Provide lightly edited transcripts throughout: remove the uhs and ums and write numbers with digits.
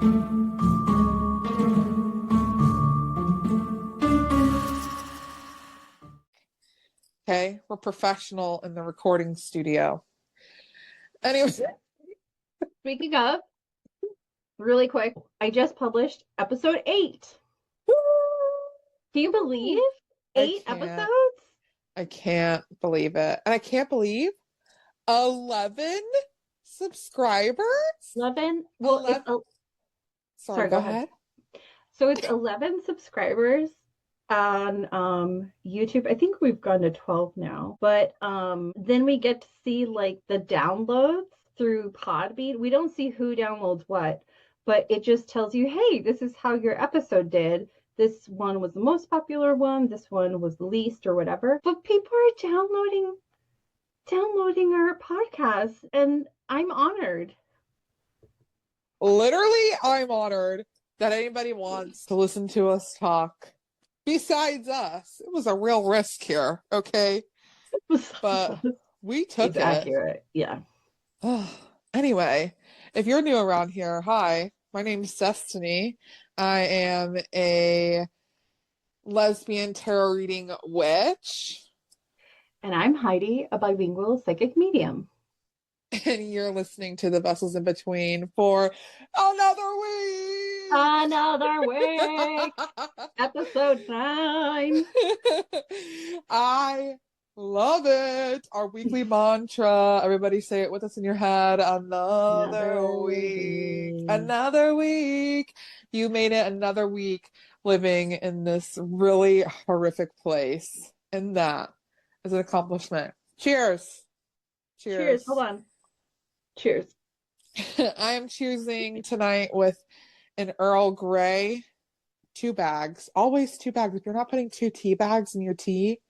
Okay, we're professional in the recording studio. Anyway, Speaking of, really quick, I just published episode 8. Can you believe eight episodes? I can't believe it. And I can't believe 11 subscribers? 11? Well, 11. Sorry, go ahead. So it's 11 subscribers on YouTube. I think we've gone to 12 now. But then we get to see like the downloads through Podbean. We don't see who downloads what, but it just tells you, hey, this is how your episode did. This one was the most popular one. This one was the least or whatever. But people are downloading our podcast, and I'm honored. Literally, I'm honored that anybody wants to listen to us talk. Besides us, it was a real risk here, okay? But we took it's it. accurate, yeah. Anyway, if you're new around here, hi, my name's Destiny. I am a lesbian tarot reading witch. And I'm Heidi, a bilingual psychic medium. And you're listening to the Vessels in Between for another week. Another week. Episode 9. I love it. Our weekly mantra. Everybody say it with us in your head. Another week. Another week. You made it another week living in this really horrific place. And that is an accomplishment. Cheers. Cheers. Hold on. Cheers. I am choosing tonight with an Earl Grey, 2 bags. Always 2 bags. If you're not putting 2 tea bags in your tea,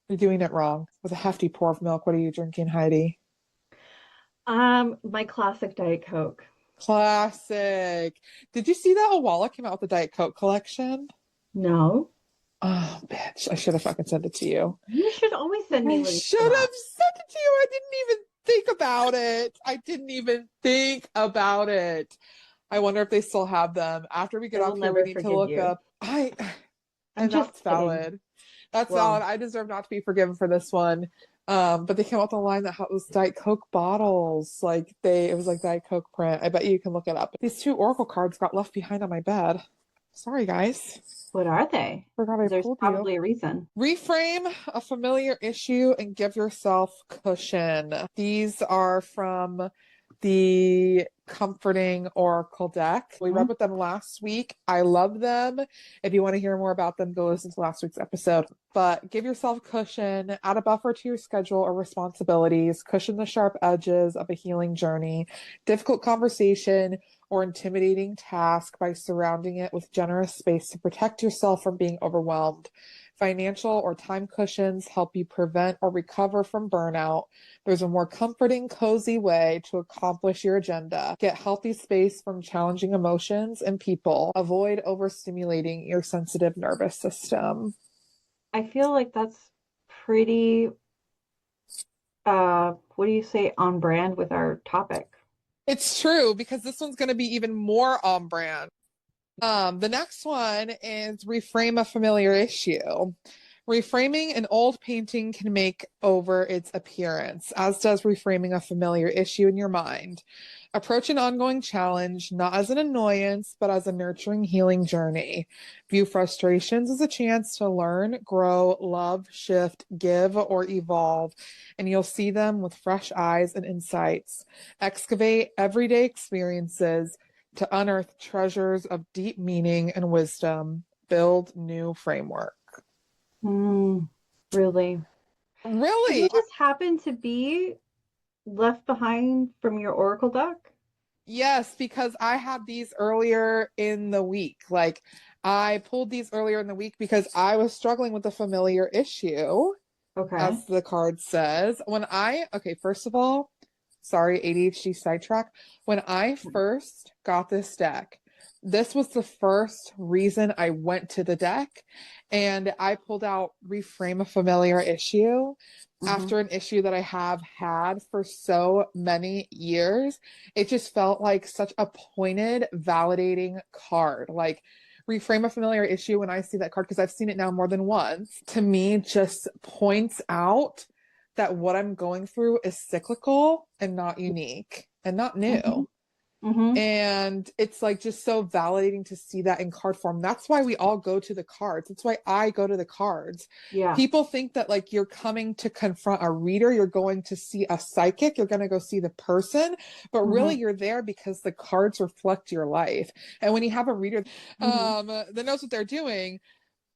you're doing it wrong. With a hefty pour of milk. What are you drinking, Heidi? My classic Diet Coke. Classic. Did you see that Owala came out with the Diet Coke collection? No. Oh, bitch. I should have fucking sent it to you. You should always send me links. I should have sent it to you. I didn't even think about it. I didn't even think about it. I wonder if they still have them. After we get off here, we need to look up. And that's valid. That's valid. I deserve not to be forgiven for this one. But they came out with a line that was Diet Coke bottles. It was like Diet Coke print. I bet you can look it up. These 2 Oracle cards got left behind on my bed. Sorry, guys. What are they? There's probably a reason. Reframe a familiar issue and give yourself cushion. These are from the Comforting Oracle deck. We read with them last week. I love them. If you want to hear more about them, go listen to last week's episode. But give yourself cushion, add a buffer to your schedule or responsibilities, cushion the sharp edges of a healing journey, difficult conversation, or intimidating task by surrounding it with generous space to protect yourself from being overwhelmed. Financial or time cushions help you prevent or recover from burnout. There's a more comforting, cozy way to accomplish your agenda. Get healthy space from challenging emotions and people. Avoid overstimulating your sensitive nervous system. I feel like that's pretty, what do you say, on brand with our topic. It's true, because this one's going to be even more on brand. The next one is reframe a familiar issue. Reframing an old painting can make over its appearance, as does reframing a familiar issue in your mind. Approach an ongoing challenge not as an annoyance, but as a nurturing, healing journey. View frustrations as a chance to learn, grow, love, shift, give, or evolve, and you'll see them with fresh eyes and insights. Excavate everyday experiences to unearth treasures of deep meaning and wisdom. Build new framework. Really? Really? Did you just happen to be left behind from your Oracle deck? Yes, because I had these earlier in the week. I pulled these earlier in the week because I was struggling with a familiar issue. Okay. As the card says. First of all, sorry, ADHD sidetrack. When I first got this deck, This was the first reason I went to the deck, and I pulled out Reframe a Familiar Issue Mm-hmm. after an issue that I have had for so many years. It just felt like such a pointed, validating card. Like, Reframe a Familiar Issue, when I see that card, because I've seen it now more than once, to me just points out that what I'm going through is cyclical and not unique and not Mm-hmm. new. Mm-hmm. And it's like just so validating to see that in card form. That's why we all go to the cards. That's why I go to the cards. Yeah. People think that like you're coming to confront a reader, you're going to see a psychic, you're going to go see the person, but Mm-hmm. really you're there because the cards reflect your life. And when you have a reader Mm-hmm. that knows what they're doing,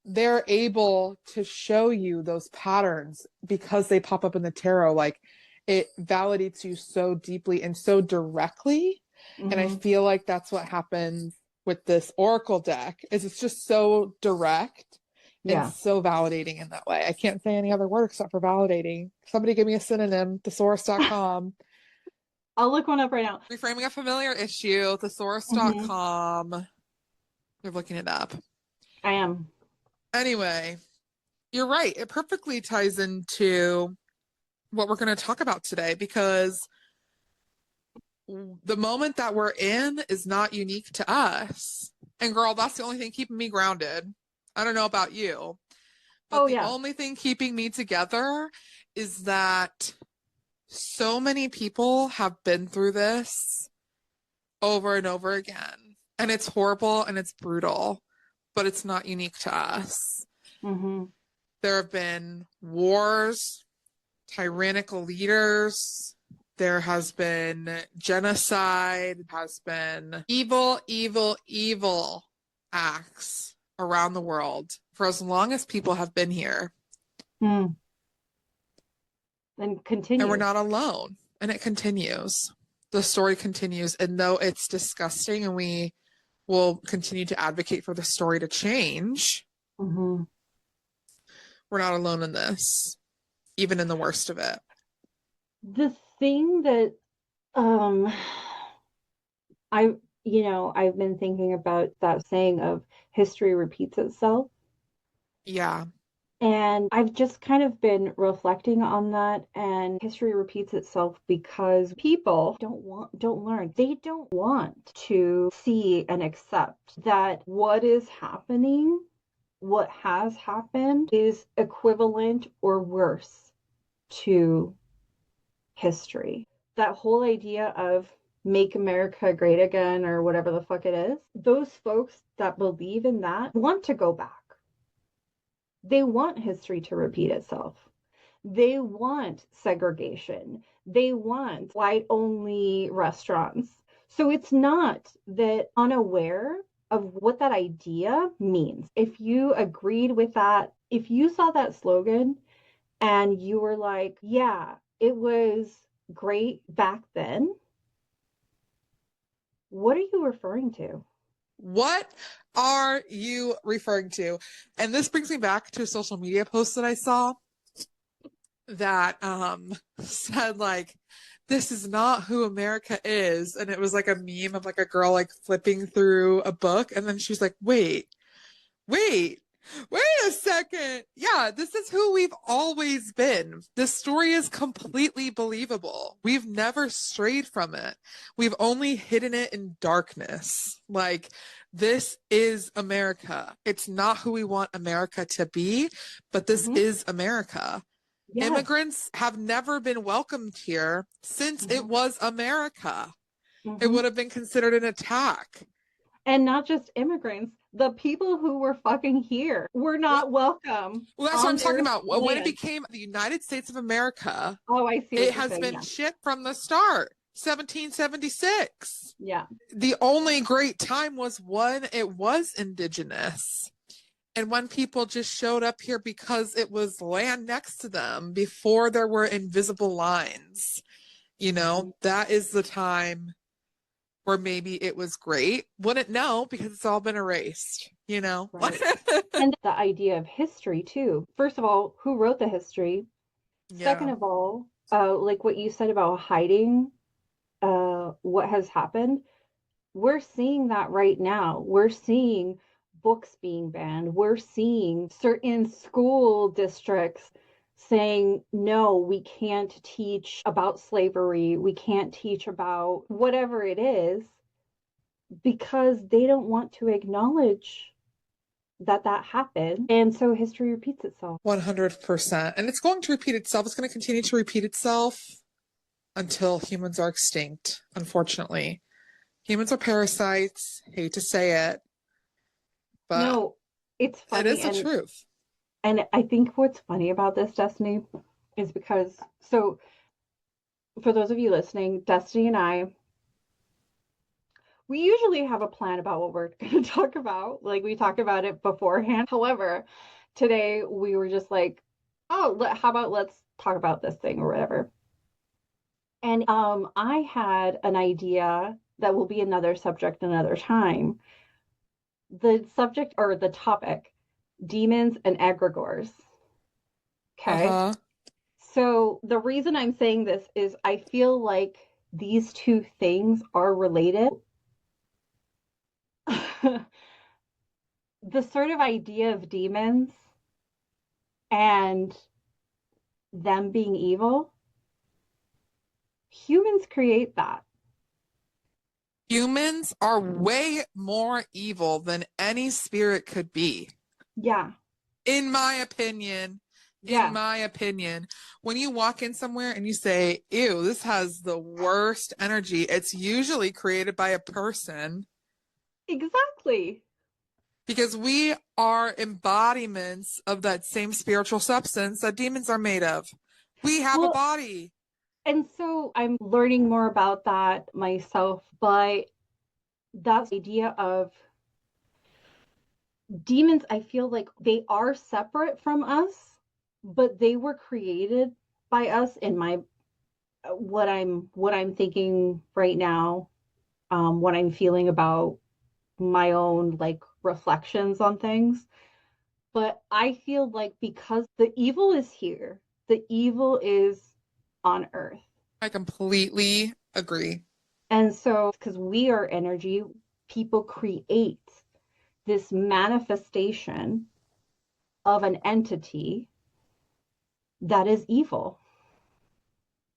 they're able to show you those patterns because they pop up in the tarot. Like, it validates you so deeply and so directly. And I Mm-hmm. feel like that's what happens with this oracle deck, is it's just so direct and Yeah. so validating in that way. I can't say any other word except for validating. Somebody give me a synonym, thesaurus.com. I'll look one up right now. Reframing a Familiar Issue, Mm-hmm. thesaurus.com. You're looking it up. I am. Anyway, you're right. It perfectly ties into what we're going to talk about today, because the moment that we're in is not unique to us. And girl, that's the only thing keeping me grounded. I don't know about you, but Oh the yeah. only thing keeping me together is that so many people have been through this over and over again. And it's horrible and it's brutal, but it's not unique to us. Mm-hmm. There have been wars, tyrannical leaders. There has been genocide, has been evil, evil, evil acts around the world for as long as people have been here. Mm. And And we're continues. not alone. And it continues. The story continues. And though it's disgusting, and we will continue to advocate for the story to change, Mm-hmm. we're not alone in this, even in the worst of it. The thing that um I I've been thinking about that saying of history repeats itself. Yeah. And I've just kind of been reflecting on that, and history repeats itself because people don't learn. They don't want to see and accept that what is happening, what has happened is equivalent or worse to history. That whole idea of make America great again or whatever the fuck it is, those folks that believe in that want to go back. They want history to repeat itself. They want segregation. They want white only restaurants. So it's not that unaware of what that idea means. If you agreed with that, if you saw that slogan and you were like, yeah, it was great back then, what are you referring to? What are you referring to? And this brings me back to a social media post that I saw that said like, this is not who America is. And it was like a meme of like a girl like flipping through a book, and then she's like, wait, wait a second. Yeah, this is who we've always been. This story is completely believable. We've never strayed from it. We've only hidden it in darkness. Like, this is America. It's not who we want America to be, but this Mm-hmm. is America. Yes. Immigrants have never been welcomed here since it Mm-hmm. was America. It Mm-hmm. would have been considered an attack. And not just immigrants, the people who were fucking here were Well, not welcome well, that's what I'm on talking their about. When it land. became the United States of America, Oh, I see it what you're has saying. been Yeah. shit from the start. 1776. Yeah. The only great time was when it was indigenous. And when people just showed up here because it was land next to them before there were invisible lines. You know, that is the time where maybe it was great. Wouldn't know because it's all been erased, you know? Right. And the idea of history too. First of all, who wrote the history? Second Yeah. of all, like what you said about hiding what has happened. we're seeing that right now. We're seeing books being banned. We're seeing certain school districts saying, no, we can't teach about slavery. We can't teach about whatever it is because they don't want to acknowledge that that happened. And so history repeats itself. 100%. And it's going to repeat itself. It's going to continue to repeat itself until humans are extinct, unfortunately. Humans are parasites. Hate to say it, but No, it's it funny. is the truth. And I think what's funny about this, Destiny, is because, so for those of you listening, Destiny and I, we usually have a plan about what we're going to talk about. Like we talk about it beforehand. However, today we were just like, oh, how about let's talk about this thing or whatever. And I had an idea that will be another subject another time. The subject or the topic, demons and egregores. Okay. Uh-huh. So the reason I'm saying this is I feel like these two things are related. The sort of idea of demons and them being evil, humans create that. Humans are way more evil than any spirit could be. Yeah. In my opinion. Yeah. In my opinion, when you walk in somewhere and you say, ew, this has the worst energy, it's usually created by a person. Exactly. Because we are embodiments of that same spiritual substance that demons are made of. We have a body. And so I'm learning more about that myself, but that idea of demons, I feel like they are separate from us, but they were created by us in my what I'm thinking right now, what I'm feeling about my own like reflections on things. But I feel like because the evil is here, the evil is on earth. I completely agree. And so, because we are energy, people create this manifestation of an entity that is evil.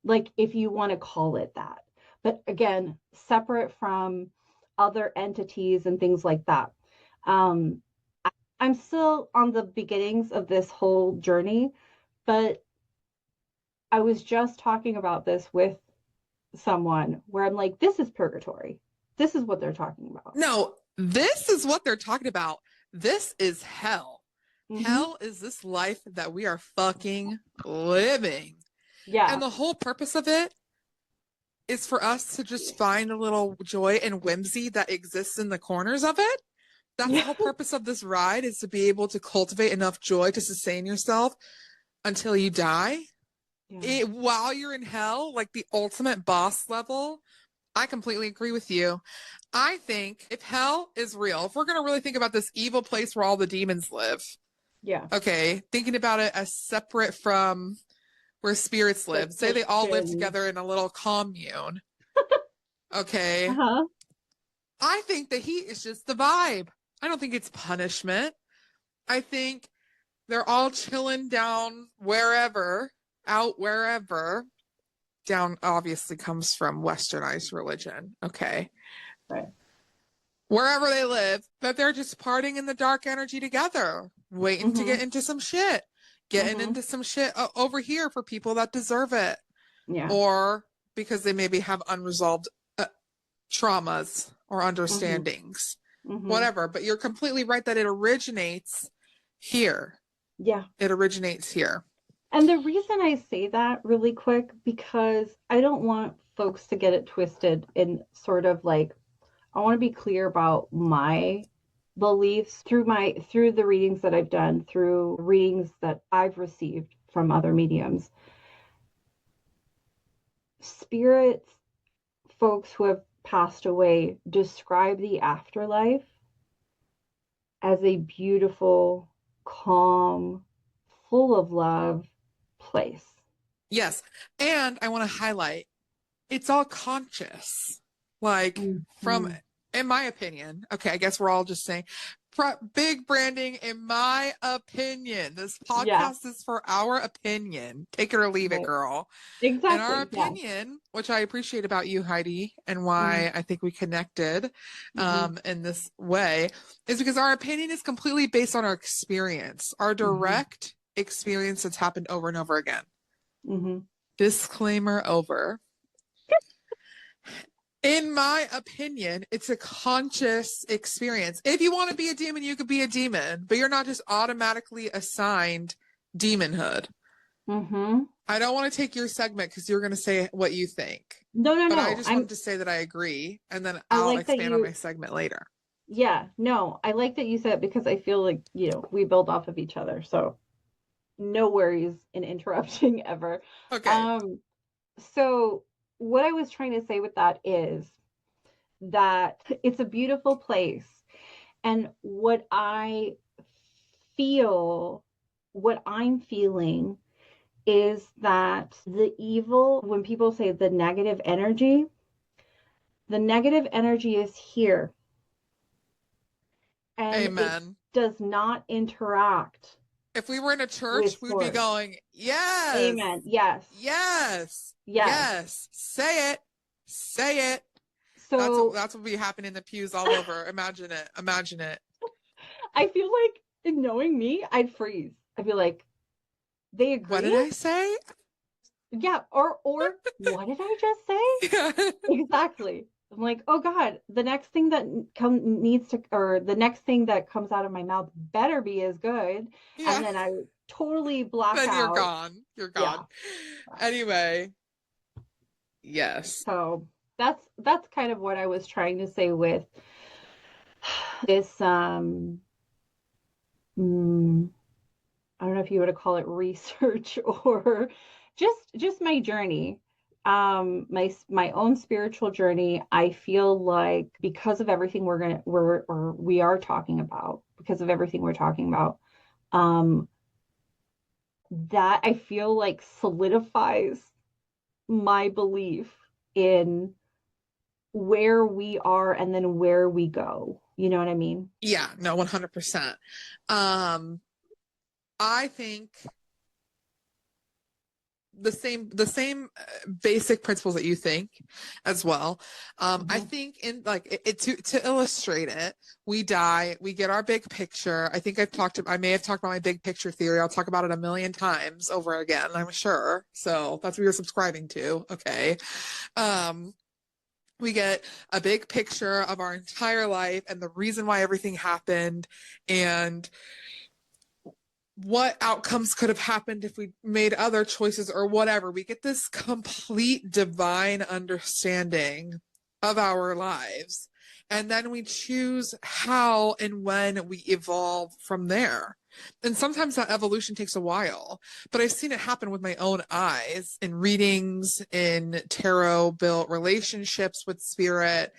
Like, if you want to call it that. But again, separate from other entities and things like that. Um, I'm still on the beginnings of this whole journey, but I was just talking about this with someone where I'm like, this is purgatory. This is what they're talking about. No, this is what they're talking about. This is hell. Mm-hmm. Hell is this life that we are fucking living. Yeah. And the whole purpose of it is for us to just find a little joy and whimsy that exists in the corners of it. That's the whole purpose of this ride, is to be able to cultivate enough joy to sustain yourself until you die. While you're in hell, like the ultimate boss level. I completely agree with you. I think if hell is real, if we're going to really think about this evil place where all the demons live. Yeah. Okay. Thinking about it as separate from where spirits live. Say they all live together in a little commune. Okay. Uh-huh. I think the heat is just the vibe. I don't think it's punishment. I think they're all chilling down wherever, out wherever. Down obviously comes from westernized religion. Okay. Right. Wherever they live, but they're just partying in the dark energy together, waiting to get into some shit, getting into some shit over here for people that deserve it. Yeah. Or because they maybe have unresolved traumas or understandings, whatever. But you're completely right that it originates here. Yeah. It originates here. And the reason I say that really quick, because I don't want folks to get it twisted in sort of like, I want to be clear about my beliefs through the readings that I've done, through readings that I've received from other mediums. Spirits, folks who have passed away, describe the afterlife as a beautiful, calm, full of love place. Yes. And I want to highlight, it's all conscious. Like from in my opinion, okay, I guess we're all just saying big branding, in my opinion. This Yeah, podcast is for our opinion. Take it or leave it, right. girl. In our Exactly. Yeah. opinion, which I appreciate about you, Heidi, and Mm-hmm. why I think we connected Mm-hmm. in this way, is because our opinion is completely based on our experience, our Mm-hmm. direct experience that's happened over and over again. Mm-hmm. Disclaimer over. In my opinion, it's a conscious experience. If you want to be a demon, you could be a demon, but you're not just automatically assigned demonhood. Mm-hmm. I don't want to take your segment because you're going to say what you think, No, no, but I no. just wanted to say that I agree, and then I I'll like that expand on you, my segment later. yeah, no, I like that you said it because I feel like, we build off of each other. So no worries in interrupting ever. Okay. Um, so what I was trying to say with that is that it's a beautiful place. And feel, what I'm feeling is that the evil, when people say the negative energy is here and it Amen. does not interact If we were in a with church, we would be source. going, yes, Amen. Yes. yes, Yes. yes. Say it. Say it. So That's what would be happening in the pews all over. Imagine it. Imagine it. I feel like, in knowing me, I'd freeze. I'd be like, they What did agree? I say? Yeah. Or what did I just say? Yeah. Exactly. I'm like, oh God, the next thing that needs to, or the next thing that comes out of my mouth better be as good. And Yeah. then I totally black Then you're out. gone. You're Yeah. gone. Anyway, yes. So that's kind of what I was trying to say with this mm, I don't know if you would call it research or just my journey. My own spiritual journey. I feel like because of everything we are talking about, because of everything we're talking about, um, that I feel like solidifies my belief in where we are and then where we go. You know what I mean? Yeah, no, 100%. Um, I think the same basic principles that you think as well. I Mm-hmm. think in like to illustrate it, we die, we get our big picture. I think I may have talked about my big picture theory. I'll talk about it a million times over again, I'm sure. So that's what you're subscribing to. Okay. Um, we get a big picture of our entire life and the reason why everything happened and what outcomes could have happened if we made other choices or whatever. We get this complete divine understanding of our lives. And then we choose how and when we evolve from there. And sometimes that evolution takes a while, but I've seen it happen with my own eyes in readings, in tarot built relationships with spirit,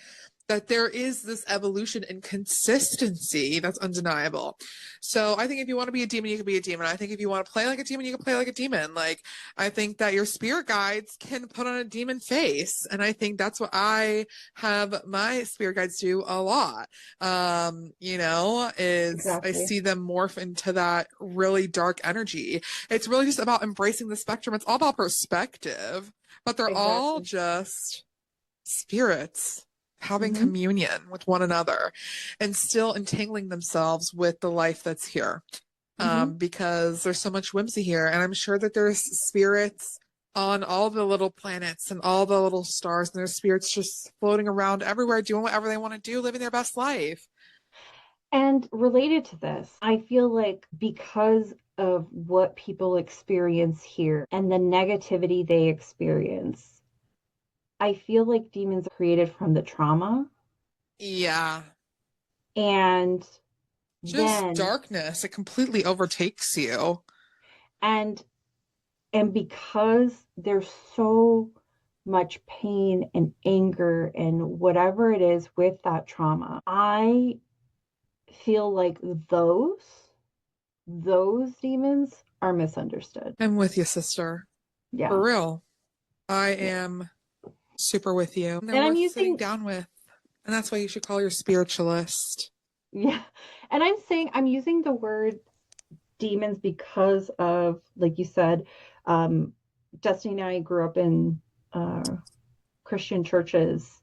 that there is this evolution and consistency that's undeniable. So I think if you want to be a demon, you can be a demon. I think if you want to play like a demon, you can play like a demon. Like I think that your spirit guides can put on a demon face. And I think that's what I have my spirit guides do a lot. Is I Exactly. see them morph into that really dark energy. It's really just about embracing the spectrum. It's all about perspective, but they're all Exactly. just spirits having Mm-hmm. communion with one another and still entangling themselves with the life that's here. Mm-hmm. Because there's so much whimsy here. And I'm sure that there's spirits on all the little planets and all the little stars, and there's spirits just floating around everywhere, doing whatever they want to do, living their best life. And related to this, I feel like because of what people experience here and the negativity they experience, I feel like demons are created from the trauma. Yeah. And Just then, darkness. It completely overtakes you. and, and because there's so much pain and anger and whatever it is with that trauma, I feel like those demons are misunderstood. I'm with you, sister. For Yeah. real. I Yeah. am super with you. They're And I'm worth sitting using down with. And that's why you should call your spiritualist. Yeah. And I'm using the word demons because of, like you said, um, Destiny and I grew up in Christian churches,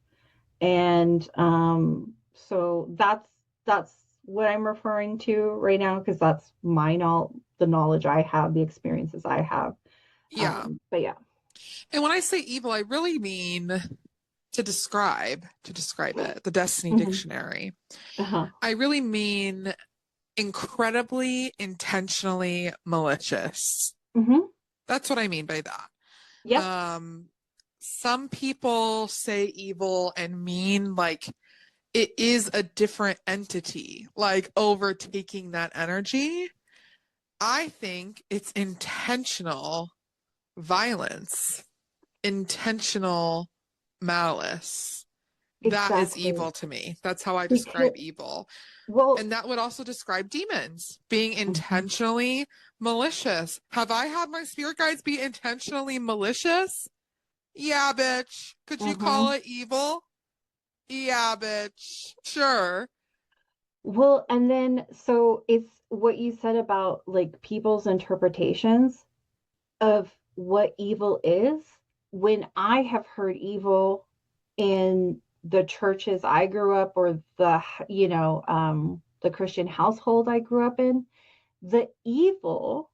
and so that's what I'm referring to right now because that's the knowledge I have, the experiences I have. Yeah. But yeah. And when I say evil, I really mean to describe it, the Destiny Hmm. Dictionary. Uh-huh. I really mean incredibly intentionally malicious. Hmm. That's what I mean by that. Yep. Um, some people say evil and mean like it is a different entity, like overtaking that energy. I think it's intentional violence, intentional malice. That is Exactly. evil to me. That's how I Because describe evil. well, And that would also describe demons being mhm, intentionally malicious. Have I had my spirit guides be intentionally malicious? Yeah, bitch. Could you call mhm. it evil? Yeah, bitch. Sure. Well, and then so it's what you said about like people's interpretations of what evil is. When I have heard evil in the churches I grew up or the Christian household I grew up in, the evil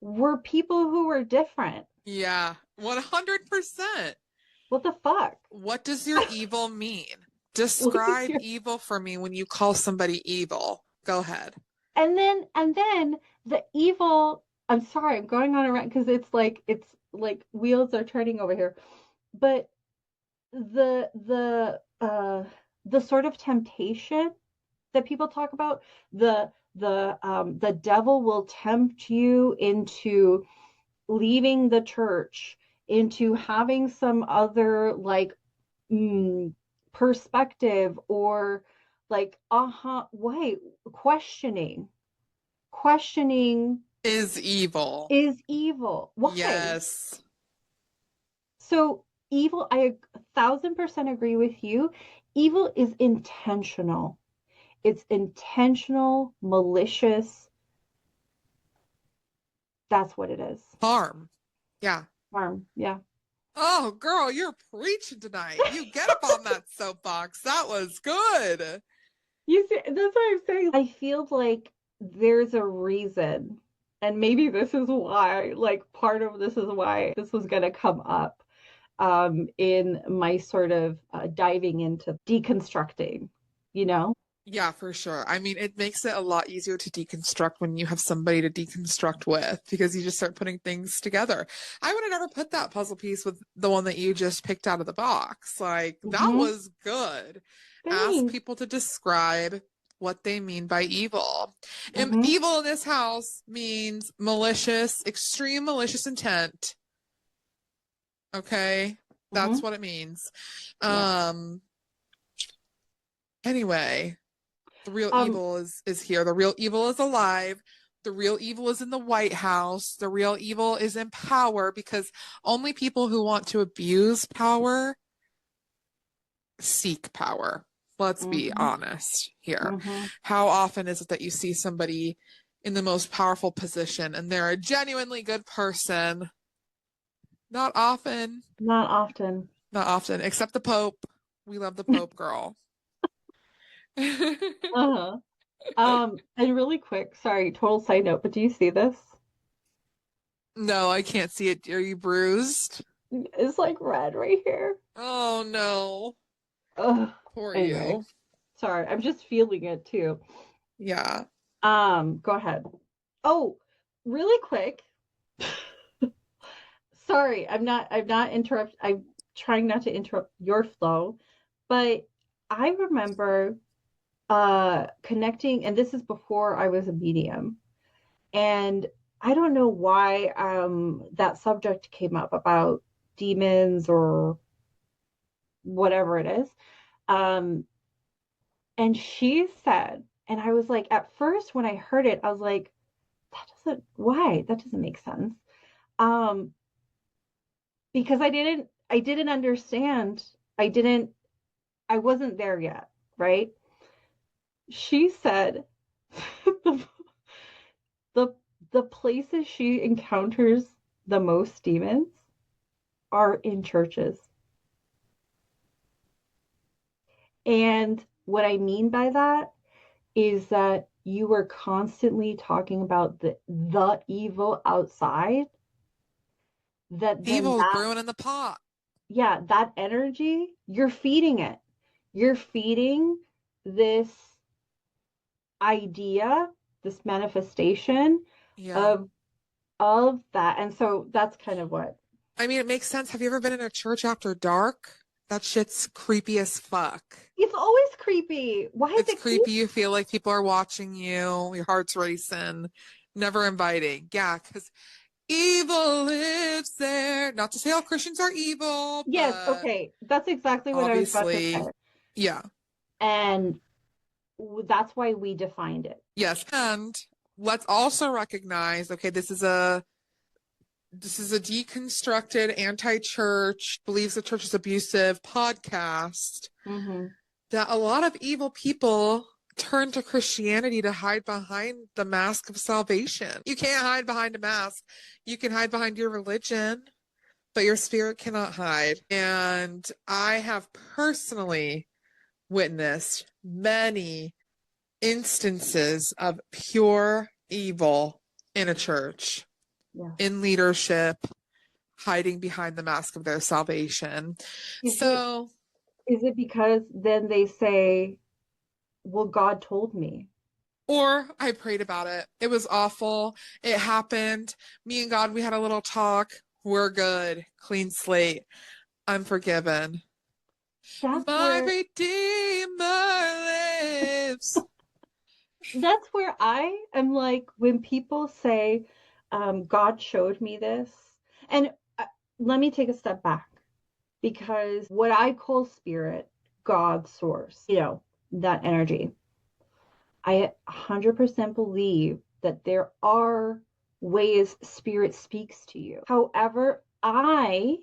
were people who were different. Yeah, 100%. What the fuck? What does your evil mean? What is Describe your evil for me when you call somebody evil. Go ahead. and then the evil, I'm sorry, I'm going on around because it's like wheels are turning over here. But the sort of temptation that people talk about, the devil will tempt you into leaving the church, into having some other like mm, perspective or like wait, questioning Is evil. is evil. Why? Yes. So evil, I 1,000% agree with you. Evil is intentional. It's intentional, malicious. That's what it is. Harm. Yeah. Harm. Yeah. Oh, girl, you're preaching tonight. You get up on that soapbox. That was good. You see, that's what I'm saying. I feel like there's a reason, and maybe this is why, like, part of this is why this was going to come up in my sort of diving into deconstructing, you know? Yeah, for sure. I mean, it makes it a lot easier to deconstruct when you have somebody to deconstruct with because you just start putting things together. I would have never put that puzzle piece with the one that you just picked out of the box. Like, that Hmm. was good. Ask Thanks. people to describe what they mean by evil. And Hmm. evil in this house means malicious, extreme malicious intent. Okay? That's Hmm. what it means. Yeah. Um, anyway. The real Um, evil is here. The real evil is alive. The real evil is in the White House. The real evil is in power because only people who want to abuse power seek power. Let's be hmm. honest here. Hmm. How often is it that you see somebody in the most powerful position and they're a genuinely good person? Not often. Not often. Not often, except the Pope. We love the Pope, girl. Uh-huh. And really quick, sorry, total side note, but do you see this? No, I can't see it. Are you bruised? It's like red right here. Oh no. Ugh. Poor Anyway, you. sorry, I'm just feeling it too. Yeah. Go ahead. Oh, really quick. Sorry, I'm not interrupt I'm trying not to interrupt your flow, but I remember connecting, and this is before I was a medium, and I don't know why that subject came up about demons or whatever it is. Um, and she said, and I was like, at first when I heard it, I was like, why? That doesn't make sense. Um, because I didn't understand. I didn't I wasn't there yet, right? She said the the the places she encounters the most demons are in churches. And what I mean by that is that you were constantly talking about the evil outside, that then Evil is that, brewing in the pot. yeah, that energy, you're feeding it. You're feeding this idea, this manifestation Yeah. of that. And so that's kind of what. I mean, it makes sense. Have you ever been in a church after dark? That shit's creepy as fuck. It's always creepy. Why is It's it creepy? creepy. You feel like people are watching you. Your heart's racing. Never inviting. Yeah, because evil lives there. Not to say all Christians are evil, Yes, but okay. That's exactly what I was about to obviously, say. yeah. And that's why we defined it. Yes. And let's also recognize, okay, this is a deconstructed anti-church, believes the church is abusive podcast, Mm-hmm. that a lot of evil people turn to Christianity to hide behind the mask of salvation. You can't hide behind a mask. You can hide behind your religion, but your spirit cannot hide. And I have personally witnessed many instances of pure evil in a church, Yeah. in leadership, hiding behind the mask of their salvation. Is it So, is it because then they say, well, God told me? or I prayed about it. It was awful. It happened. Me and God, we had a little talk. We're good. Clean slate. I'm forgiven. That's My where Redeemer lives. that's where I am like when people say, God showed me this. And let me take a step back because what I call spirit, God, source, that energy, I 100% believe that there are ways spirit speaks to you. However, I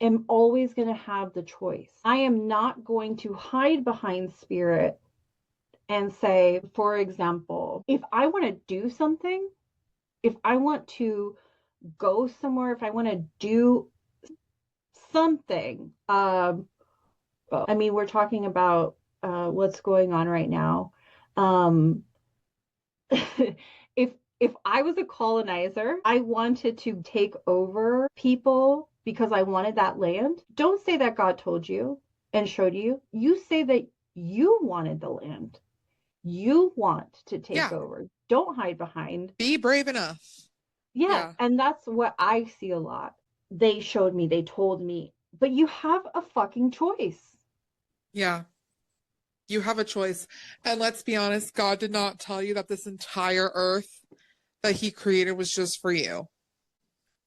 am always going to have the choice. I am not going to hide behind spirit and say, for example, if I want to do something, if I want to go somewhere, if I want to do something, I mean, we're talking about what's going on right now. Um, if I was a colonizer, I wanted to take over people because I wanted that land. Don't say that God told you and showed you. You say that you wanted the land. You want to take Yeah. over. Don't hide behind. Be brave enough. Yeah, Yeah. and that's what I see a lot. They showed me, they told me, but you have a fucking choice. Yeah. You have a choice. And let's be honest, God did not tell you that this entire earth that he created was just for you.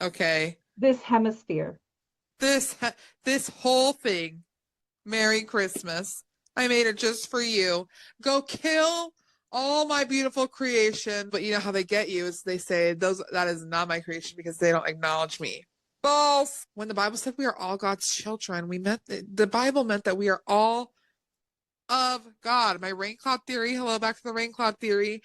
Okay. This hemisphere. This this whole thing. Merry Christmas. I made it just for you. Go kill all my beautiful creation. But you know how they get you is they say that is not my creation because they don't acknowledge me. False. When the Bible said we are all God's children, the Bible meant that we are all of God. My rain cloud theory. Hello, back to the rain cloud theory.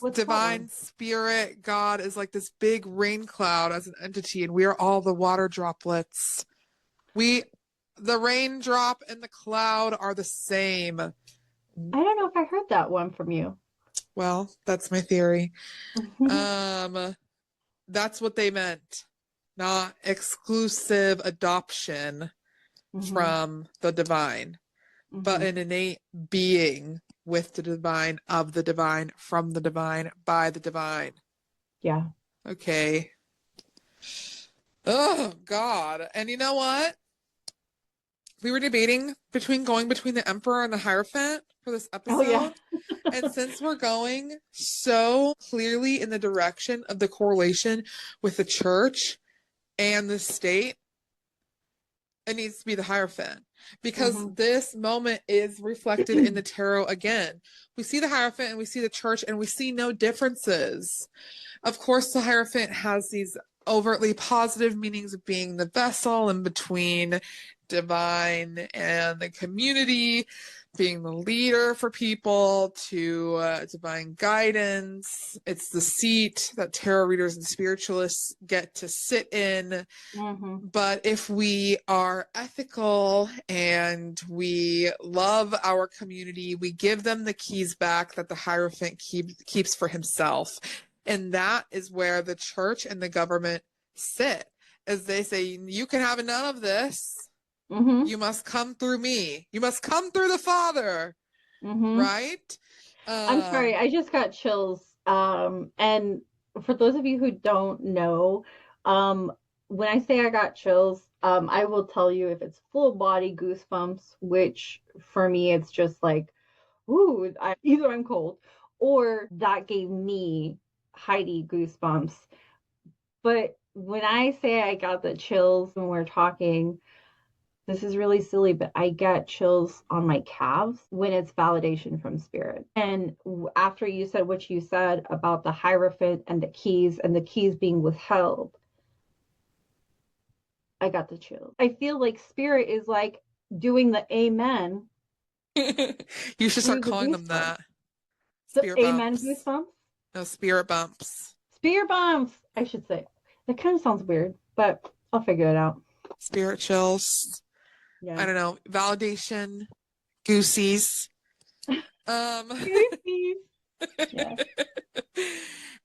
What's that Divine one? spirit, God is like this big rain cloud as an entity, and we are all the water droplets. The raindrop and the cloud are the same. I don't know if I heard that one from you. Well, that's my theory. Mm-hmm. That's what they meant, not exclusive adoption Mm-hmm. from the divine, but Mm-hmm. an innate being with the divine, of the divine, from the divine, by the divine. Yeah. Okay. Oh, God. And you know what? We were debating between the Emperor and the Hierophant for this Oh yeah. episode. And since we're going so clearly in the direction of the correlation with the church and the state, it needs to be the Hierophant because Mm-hmm. this moment is reflected in the tarot again. We see the Hierophant and we see the church and we see no differences. Of course, the Hierophant has these overtly positive meanings of being the vessel in between divine and the community, being the leader for people, to divine guidance. It's the seat that tarot readers and spiritualists get to sit in. Mm-hmm. But if we are ethical and we love our community, we give them the keys back that the Hierophant keeps for himself. And that is where the church and the government sit, as they say, you can have none of this. Mm-hmm. You must come through me. You must come through the Father. Mm-hmm. Right? I'm sorry, I just got chills. And for those of you who don't know, um, when I say I got chills, I will tell you if it's full body goosebumps, which for me it's just like, ooh, either I'm cold or that gave me Heidi goosebumps. But when I say I got the chills when we're talking, this is really silly, but I get chills on my calves when it's validation from spirit. And after you said what you said about the Hierophant and the keys being withheld, I got the chills. I feel like spirit is like doing the amen You should start through the calling them goosebumps. that. The Spirit amen bumps. goosebumps? No, spirit bumps. Spirit bumps, I should say. That kind of sounds weird, but I'll figure it out. Spirit chills. Yeah. I don't know. Validation. Goosies. Goosies. Yeah.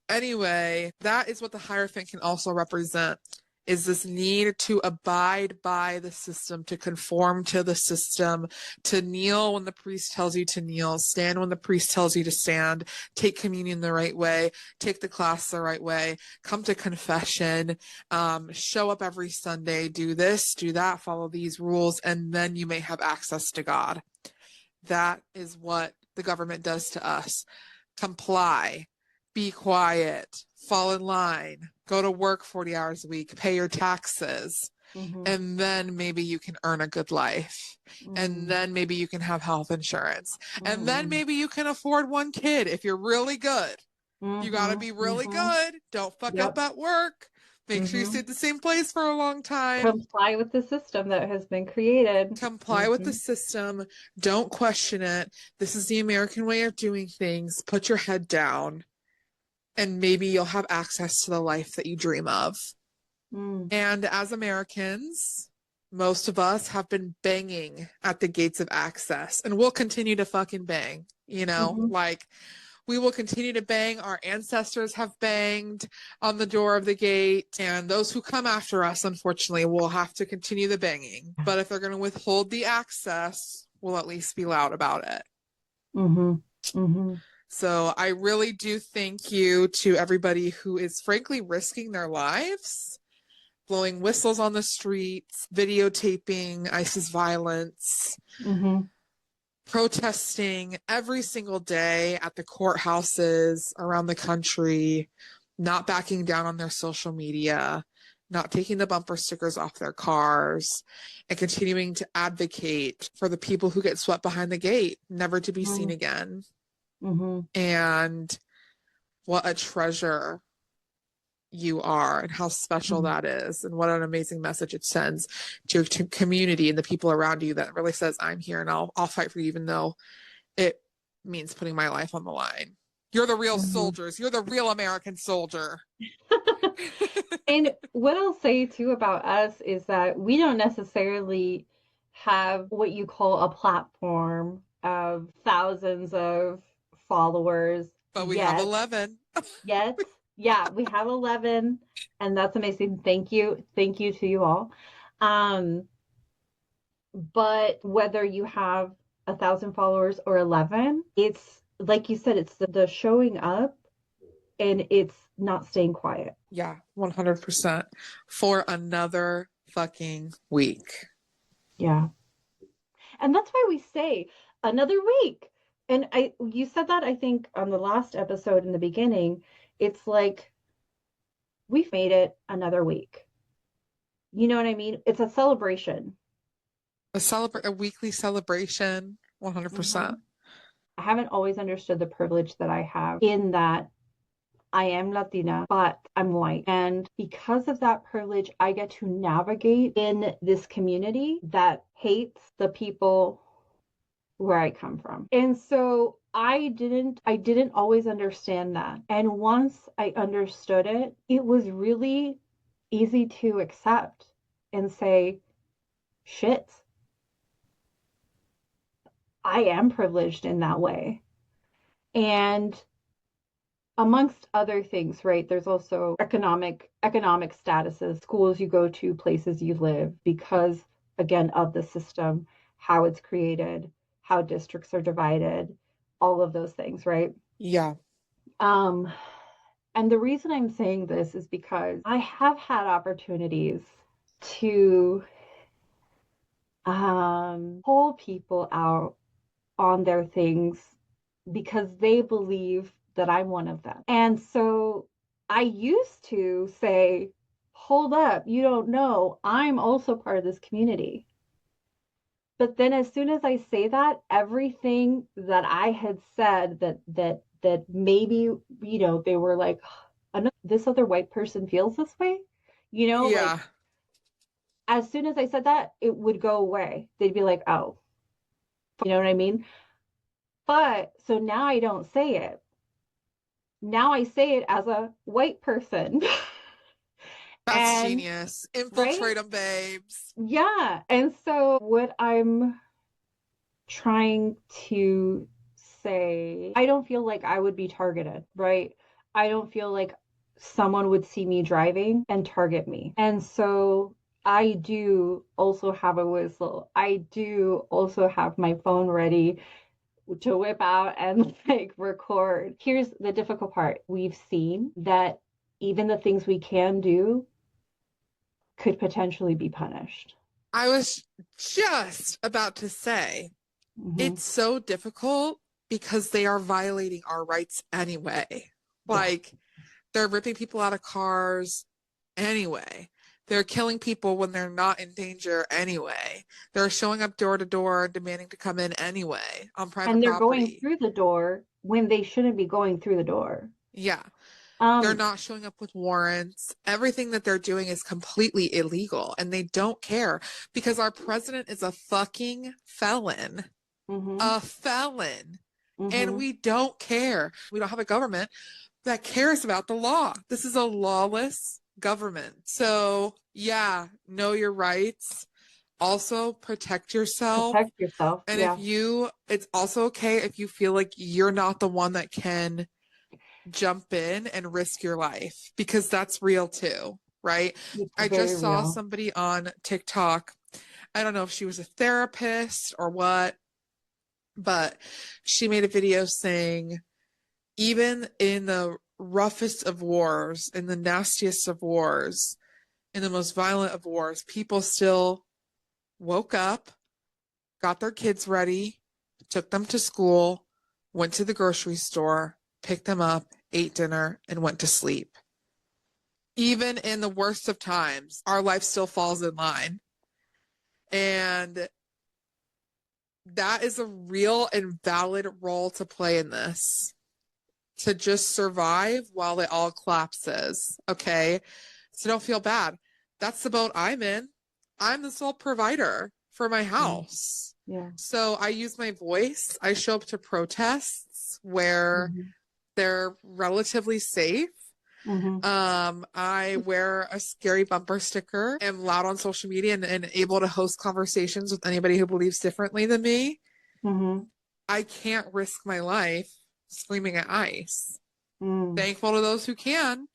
Anyway, that is what the Hierophant can also represent, is this need to abide by the system, to conform to the system, to kneel when the priest tells you to kneel, stand when the priest tells you to stand, take communion the right way, take the class the right way, come to confession, show up every Sunday, do this, do that, follow these rules, and then you may have access to God. That is what the government does to us. Comply, be quiet, fall in line, go to work 40 hours a week, pay your taxes, Mm-hmm. and then maybe you can earn a good life. And then maybe you can have health insurance. And then maybe you can afford one kid if you're really good. You got to be really good. Don't fuck up at work. Make sure you stay at the same place for a long time. Comply with the system that has been created. Comply with the system. Don't question it. This is the American way of doing things. Put your head down, and maybe you'll have access to the life that you dream of. And as Americans, most of us have been banging at the gates of access, and we'll continue to fucking bang, like we will continue to bang. Our ancestors have banged on the door of the gate, and those who come after us, unfortunately, will have to continue the banging. But if they're going to withhold the access, we'll at least be loud about it. So I really do thank you to everybody who is frankly risking their lives, blowing whistles on the streets, videotaping ISIS violence, protesting every single day at the courthouses around the country, not backing down on their social media, not taking the bumper stickers off their cars, and continuing to advocate for the people who get swept behind the gate, never to be seen again. And what a treasure you are, and how special that is, and what an amazing message it sends to your community and the people around you, that really says, I'm here and I'll fight for you, even though it means putting my life on the line. You're the real soldiers. You're the real American soldier. And what I'll say too about us is that we don't necessarily have what you call a platform of thousands of followers, but we have 11. Yet. Yeah, we have 11, and that's amazing. Thank you to you all. But whether you have 1,000 followers or 11, it's like you said, it's the showing up, and it's not staying quiet. Yeah, 100% for another fucking week. Yeah. And that's why we say another week. And you said that, I think, on the last episode in the beginning. It's like, we've made it another week. You know what I mean? It's a celebration. A weekly celebration, 100%. I haven't always understood the privilege that I have in that I am Latina, but I'm white. And because of that privilege, I get to navigate in this community that hates the people where I come from. And so I didn't always understand that. And once I understood it, it was really easy to accept and say, shit, I am privileged in that way. And amongst other things, right? There's also economic statuses, schools you go to, places you live, because again of the system, how it's created, how districts are divided, all of those things, right? Yeah. Um, and the reason I'm saying this is because I have had opportunities to pull people out on their things because they believe that I'm one of them. And so I used to say, hold up, you don't know, I'm also part of this community. But then as soon as I say that, everything that I had said that maybe, they were like, this other white person feels this way, like Yeah. as soon as I said that, it would go away. They'd be like, oh, you know what I mean? But so now I don't say it. Now I say it as a white person. That's And genius. right? Infiltrate them, babes. Yeah. And so what I'm trying to say, I don't feel like I would be targeted, right? I don't feel like someone would see me driving and target me. And so I do also have a whistle. I do also have my phone ready to whip out and like record. Here's the difficult part. We've seen that even the things we can do could potentially be punished. I was just about to say, Mm-hmm. it's so difficult because they are violating our rights anyway. Yeah. Like, they're ripping people out of cars anyway. They're killing people when they're not in danger anyway. They're showing up door to door demanding to come in anyway on private And they're going property. through the door when they shouldn't be going through the door. Yeah. They're Um, not showing up with warrants. Everything that they're doing is completely illegal and they don't care because our president is a fucking felon. mm-hmm, A felon. And mm-hmm. we don't care. We don't have a government that cares about the law. This is a lawless government. So, yeah, know your rights. Also, protect yourself. Protect yourself. And Yeah, it's also okay if you feel like you're not the one that can jump in and risk your life because that's real too, right? it's I very just saw real. somebody on TikTok. I don't know if she was a therapist or what, but she made a video saying, even in the roughest of wars, in the nastiest of wars, in the most violent of wars, people still woke up, got their kids ready, took them to school, went to the grocery store, picked them up, ate dinner, and went to sleep. Even in the worst of times, our life still falls in line. And that is a real and valid role to play in this, to just survive while it all collapses. Okay. So don't feel bad. That's the boat I'm in. I'm the sole provider for my Yeah, house. yeah. So I use my voice. I show up to protests where Mm-hmm, they're relatively safe. mm-hmm, I wear a scary bumper sticker, am loud on social media and able to host conversations with anybody who believes differently than me. mm-hmm, I can't risk my life screaming at ice. mm, Thankful to those who can,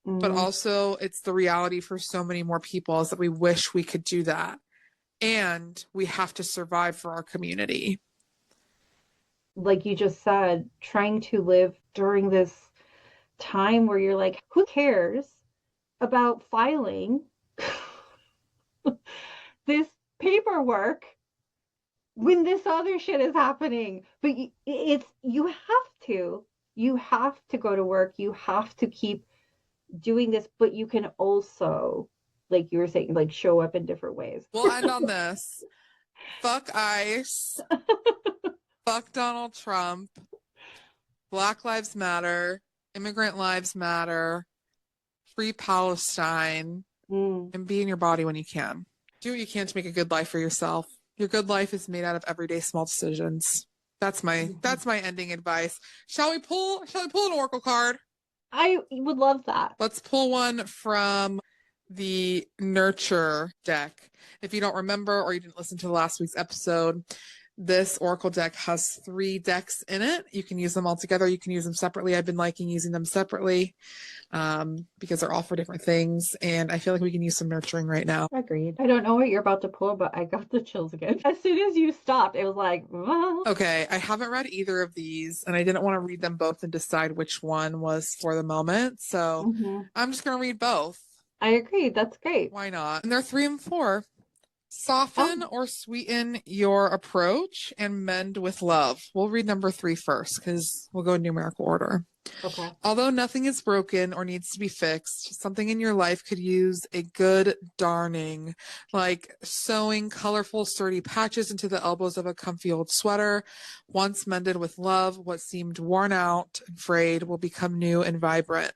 but mm-hmm. also it's the reality for so many more people is that we wish we could do that. And we have to survive for our community. Like you just said, trying to live during this time where you're like, who cares about filing this paperwork when this other shit is happening? But you have to go to work, you have to keep doing this, but you can also, like you were saying, like show up in different ways. We'll end on this. Fuck ICE. Fuck Donald Trump. Black Lives Matter. immigrant lives matter, free Palestine, and be in your body when you can. Do what you can to make a good life for yourself. Your good life is made out of everyday small decisions. That's my ending advice. Shall we pull an oracle card? I would love that. Let's pull one from the nurture deck. If you don't remember or you didn't listen to last week's episode, this oracle deck has 3 decks in it. You can use them all together. You can use them separately. I've been liking using them separately because they're all for different things. And I feel like we can use some nurturing right now. Agreed. I don't know what you're about to pull, but I got the chills again. As soon as you stopped, it was like, oh. Okay, I haven't read either of these, and I didn't want to read them both and decide which one was for the moment. So I'm just going to read both. I agree. That's great. Why not? And they're 3 and 4. Soften or sweeten your approach and mend with love. We'll read number 3 first because we'll go in numerical order. Okay. Although nothing is broken or needs to be fixed, something in your life could use a good darning, like sewing colorful, sturdy patches into the elbows of a comfy old sweater. Once mended with love, what seemed worn out and frayed will become new and vibrant.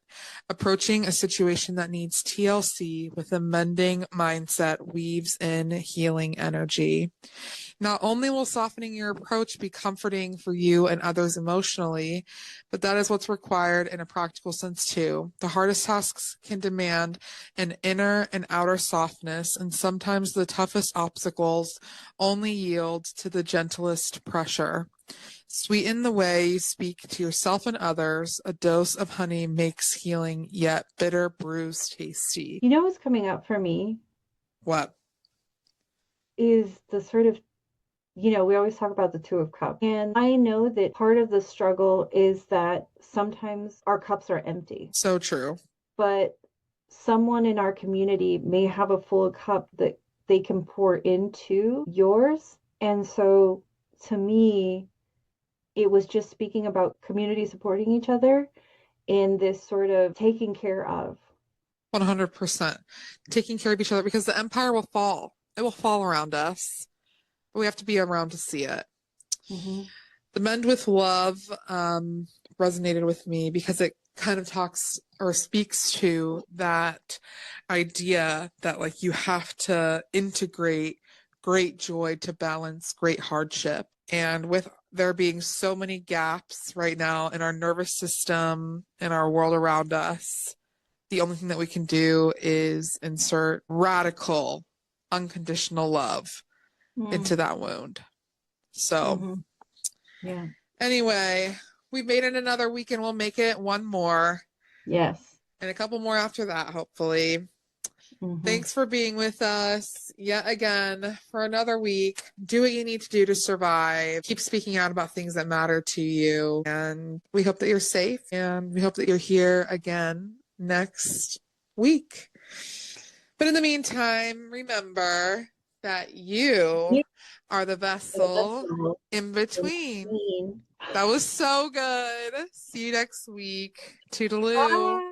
Approaching a situation that needs TLC with a mending mindset weaves in healing energy. Not only will softening your approach be comforting for you and others emotionally, but that is what's required in a practical sense too. The hardest tasks can demand an inner and outer softness, and sometimes the toughest obstacles only yield to the gentlest pressure. Sweeten the way you speak to yourself and others. A dose of honey makes healing, yet bitter brews tasty. You know what's coming up for me? What? Is the sort of, we always talk about the 2 of Cups. And I know that part of the struggle is that sometimes our cups are empty. So true. But someone in our community may have a full cup that they can pour into yours. And so to me, it was just speaking about community supporting each other in this sort of taking care of. 100%. Taking care of each other, because the empire will fall. It will fall around us. We have to be around to see it. The Mend with Love resonated with me because it kind of talks or speaks to that idea that like you have to integrate great joy to balance great hardship. And with there being so many gaps right now in our nervous system and our world around us, the only thing that we can do is insert radical, unconditional love into that wound. So, yeah. Anyway, we made it another week and we'll make it one more. Yes. And a couple more after that, hopefully. Thanks for being with us yet again for another week. Do what you need to do to survive. Keep speaking out about things that matter to you. And we hope that you're safe, and we hope that you're here again next week. But in the meantime, remember that you are the vessel in between. That was so good. See you next week. Toodaloo. Bye.